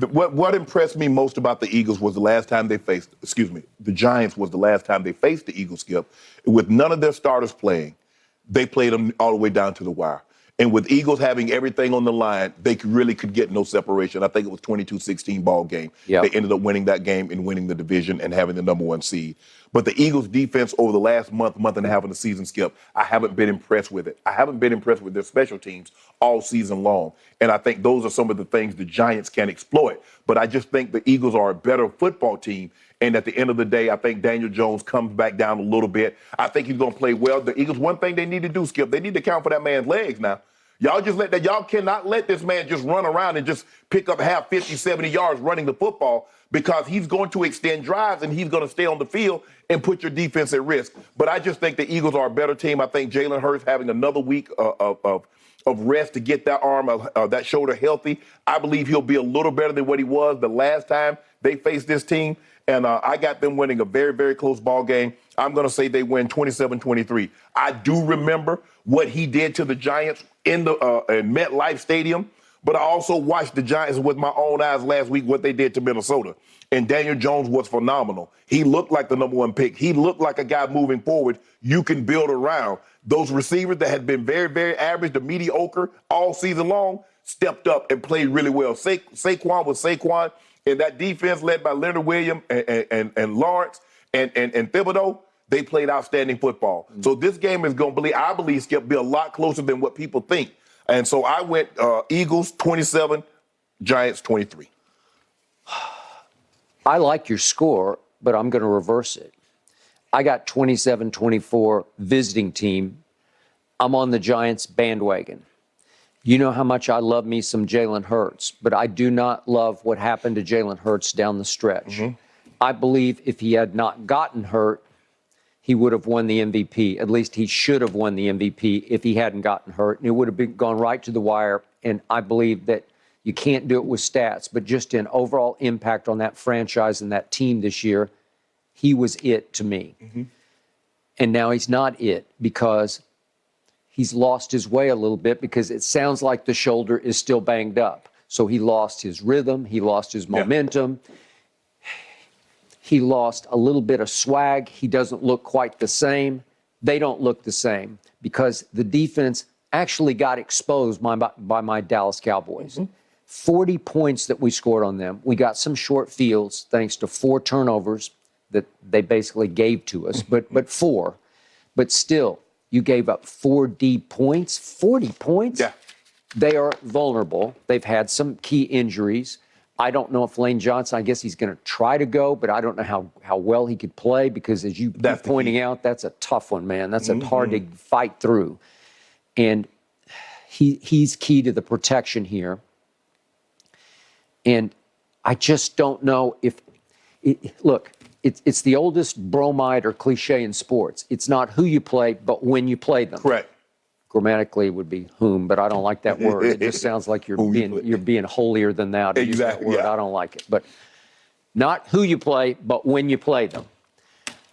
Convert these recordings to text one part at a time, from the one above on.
What impressed me most about the Eagles was the last time they faced, the Giants was the last time they faced the Eagles, Skip. With none of their starters playing, they played them all the way down to the wire. And with Eagles having everything on the line, they really could get no separation. I think it was 22-16 ball game. Yep. They ended up winning that game and winning the division and having the number 1 seed. But the Eagles' defense over the last month and a half of the season, Skip, I haven't been impressed with it. I haven't been impressed with their special teams all season long. And I think those are some of the things the Giants can exploit. But I just think the Eagles are a better football team. And at the end of the day, I think Daniel Jones comes back down a little bit. I think he's going to play well. The Eagles, one thing they need to do, Skip, they need to count for that man's legs now. Y'all cannot let this man just run around and just pick up half 50, 70 yards running the football, because he's going to extend drives and he's going to stay on the field and put your defense at risk. But I just think the Eagles are a better team. I think Jalen Hurts having another week of rest to get that arm, that shoulder healthy. I believe he'll be a little better than what he was the last time they faced this team. And I got them winning a very, very close ball game. I'm going to say they win 27-23. I do remember what he did to the Giants in MetLife Stadium, but I also watched the Giants with my own eyes last week, what they did to Minnesota. And Daniel Jones was phenomenal. He looked like the number 1 pick. He looked like a guy moving forward you can build around. Those receivers that had been very, very average to mediocre all season long stepped up and played really well. Saquon was Saquon. And that defense led by Leonard Williams and Lawrence and Thibodeau, they played outstanding football. Mm-hmm. So this game is going to I believe, Skip, be a lot closer than what people think. And so I went Eagles 27, Giants 23. I like your score, but I'm going to reverse it. I got 27-24 visiting team. I'm on the Giants bandwagon. You know how much I love me some Jalen Hurts, but I do not love what happened to Jalen Hurts down the stretch. Mm-hmm. I believe if he had not gotten hurt, he would have won the MVP. At least he should have won the MVP if he hadn't gotten hurt. And it would have gone right to the wire. And I believe that you can't do it with stats, but just in overall impact on that franchise and that team this year, he was it to me. Mm-hmm. And now he's not it, because he's lost his way a little bit, because it sounds like the shoulder is still banged up. So he lost his rhythm. He lost his momentum. Yeah. He lost a little bit of swag. He doesn't look quite the same. They don't look the same, because the defense actually got exposed by my Dallas Cowboys. Mm-hmm. 40 points that we scored on them. We got some short fields thanks to 4 turnovers that they basically gave to us, but 4. But still, you gave up 4 deep points, 40 points. Yeah. They are vulnerable. They've had some key injuries. I don't know if Lane Johnson, I guess he's going to try to go, but I don't know how well he could play, because as you keep pointing out, that's a tough one, man. That's hard to fight through. And he's key to the protection here. And I just don't know if look, it's the oldest bromide or cliche in sports. It's not who you play, but when you play them. Correct. Grammatically, it would be whom, but I don't like that word. It just sounds like you're being holier than thou to use that word. Yeah. I don't like it. But not who you play, but when you play them.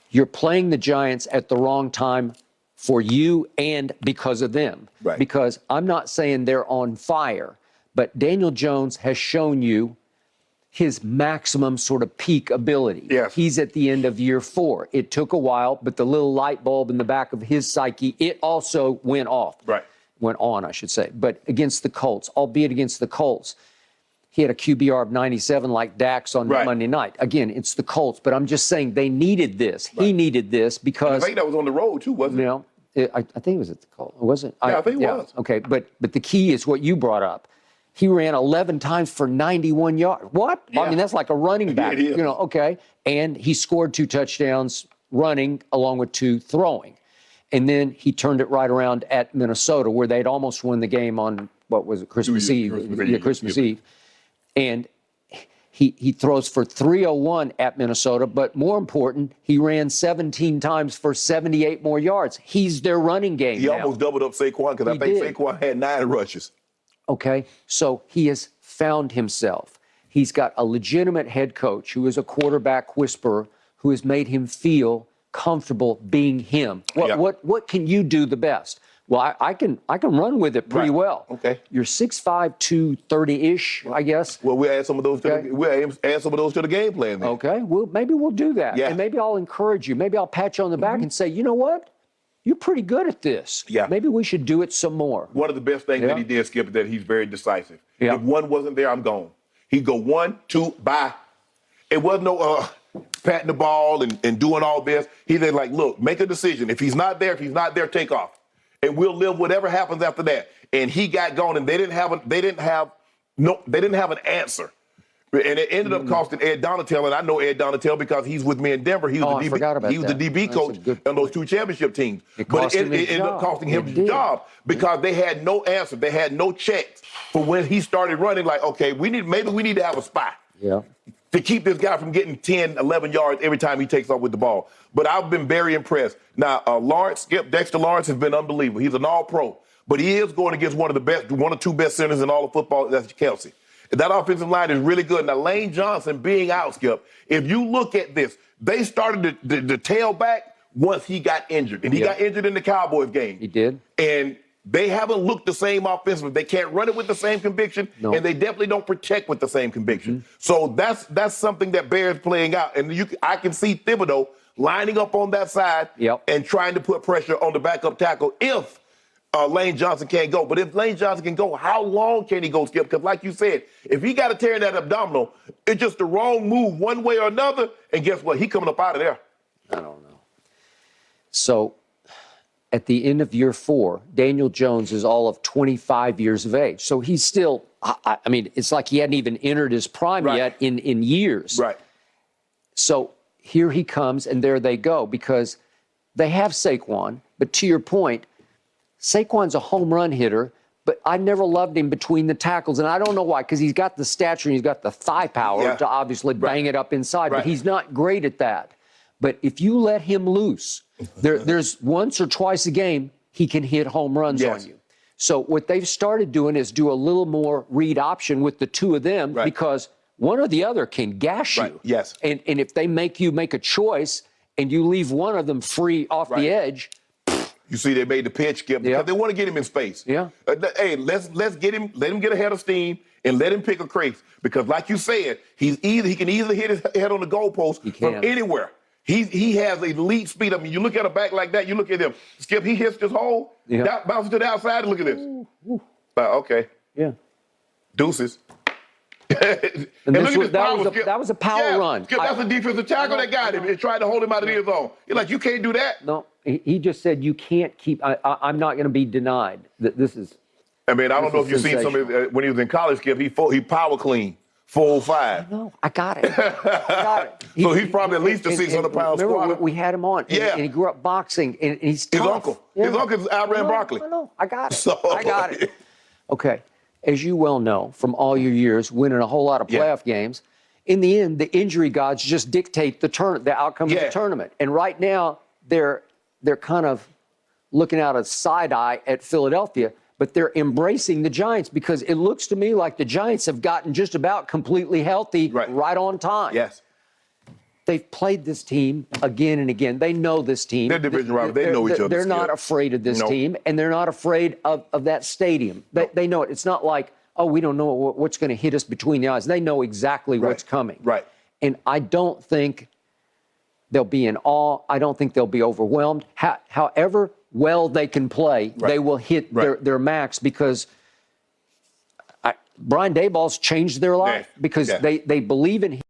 You're playing the Giants at the wrong time for you and because of them. Right. Because I'm not saying they're on fire, but Daniel Jones has shown you his maximum sort of peak ability. Yes. He's at the end of year 4. It took a while, but the little light bulb in the back of his psyche, it also went off. Right. Went on, I should say. But against the Colts, albeit against the Colts, he had a QBR of 97 like Dax on Monday night. Again, it's the Colts, but I'm just saying they needed this. Right. He needed this because... I think that was on the road too, wasn't it? You know, I think it was at the Colts. Was it? Yeah, I think it was. Okay, but the key is what you brought up. He ran 11 times for 91 yards. What? Yeah. I mean, that's like a running back. You know, okay. And he scored 2 touchdowns running along with 2 throwing. And then he turned it right around at Minnesota, where they'd almost won the game on, what was it, Christmas Eve? Christmas Eve. And he throws for 301 at Minnesota, but more important, he ran 17 times for 78 more yards. He's their running game He now. almost doubled up Saquon, because I think Saquon had 9 rushes. Okay, so he has found himself. He's got a legitimate head coach who is a quarterback whisperer who has made him feel comfortable being him. What can you do the best? Well, I can run with it pretty Right. well. Okay. You're 6'5", 230-ish, I guess. Well, we'll add some of those. Okay. We'll add some of those to the game plan. Then. Okay. Well, maybe we'll do that. Yeah. And maybe I'll encourage you. Maybe I'll pat you on the back and say, you know what? You're pretty good at this. Yeah. Maybe we should do it some more. One of the best things Yeah. that he did, Skip, is that he's very decisive. Yeah. If one wasn't there, I'm gone. He'd go 1, 2, bye. It wasn't no patting the ball and doing all this. He said, like, look, make a decision. If he's not there, take off. And we'll live whatever happens after that. And he got gone, and they didn't have an answer. And it ended up costing Ed Donatel, and I know Ed Donatel because he's with me in Denver. He was I forgot about the that. DB That's coach a good on those 2 championship teams. It But cost him his ended up job. costing him It his did. job because they had no answer. They had no checks for when he started running. Like, okay, maybe we need to have a spy Yeah. to keep this guy from getting 10, 11 yards every time he takes off with the ball. But I've been very impressed. Now, Dexter Lawrence has been unbelievable. He's an all-pro. But he is going against one or two best centers in all of football. That's Kelsey. That offensive line is really good. Now, Lane Johnson being out, Skip, if you look at this, they started the tail back once he got injured. And he got injured in the Cowboys game. He did. And they haven't looked the same offensively. They can't run it with the same conviction, No. and they definitely don't protect with the same conviction. So that's something that bears playing out. And I can see Thibodeau lining up on that side and trying to put pressure on the backup tackle if Lane Johnson can't go. But if Lane Johnson can go, how long can he go, Skip? Because like you said, if he got to tear in that abdominal, it's just the wrong move one way or another. And guess what? He coming up out of there. I don't know. So at the end of year 4, Daniel Jones is all of 25 years of age. So he's still, I mean, it's like he hadn't even entered his prime yet in years. Right. So here he comes, and there they go, because they have Saquon. But to your point, Saquon's a home run hitter, but I never loved him between the tackles. And I don't know why, because he's got the stature and he's got the thigh power to obviously bang it up inside, but he's not great at that. But if you let him loose, there's once or twice a game he can hit home runs on you. So what they've started doing is do a little more read option with the 2 of them because one or the other can gash you. Yes. And if they make you make a choice and you leave one of them free off the edge. You see, they made the pitch, Skip, because they want to get him in space. Yeah. Hey, let's get him, let him get ahead of steam, and let him pick a crease. Because, like you said, he can easily hit his head on the goalpost from anywhere. He has elite speed. I mean, you look at a back like that, you look at him, Skip, he hits this hole, bounces to the outside, and look at this. Okay. Yeah. Deuces. And that was a power run. Skip, that's a defensive tackle that got him and tried to hold him out of the end zone. You're like, you can't do that. No, he just said you can't keep. I'm not going to be denied that this is. I mean, I don't know if you've seen some of his, when he was in college, Skip, he power clean, 405. No, I got it. So he's probably at least a 600-pound squatter. Remember, we had him on, and he grew up boxing, and he's tough. His uncle's outran Broccoli. I know, I got it. I got it. Okay, as you well know from all your years winning a whole lot of playoff games, in the end, the injury gods just dictate the outcome of the tournament. And right now, they're kind of looking out a side eye at Philadelphia, but they're embracing the Giants because it looks to me like the Giants have gotten just about completely healthy right on time. Yes. They've played this team again and again. They know this team. They're division rivals. They know each other. They're not afraid of this team, and they're not afraid of that stadium. They know it. It's not like, oh, we don't know what's going to hit us between the eyes. They know exactly what's coming. Right. And I don't think they'll be in awe. I don't think they'll be overwhelmed. However well they can play, they will hit their max because Brian Daboll's changed their life because they believe in him.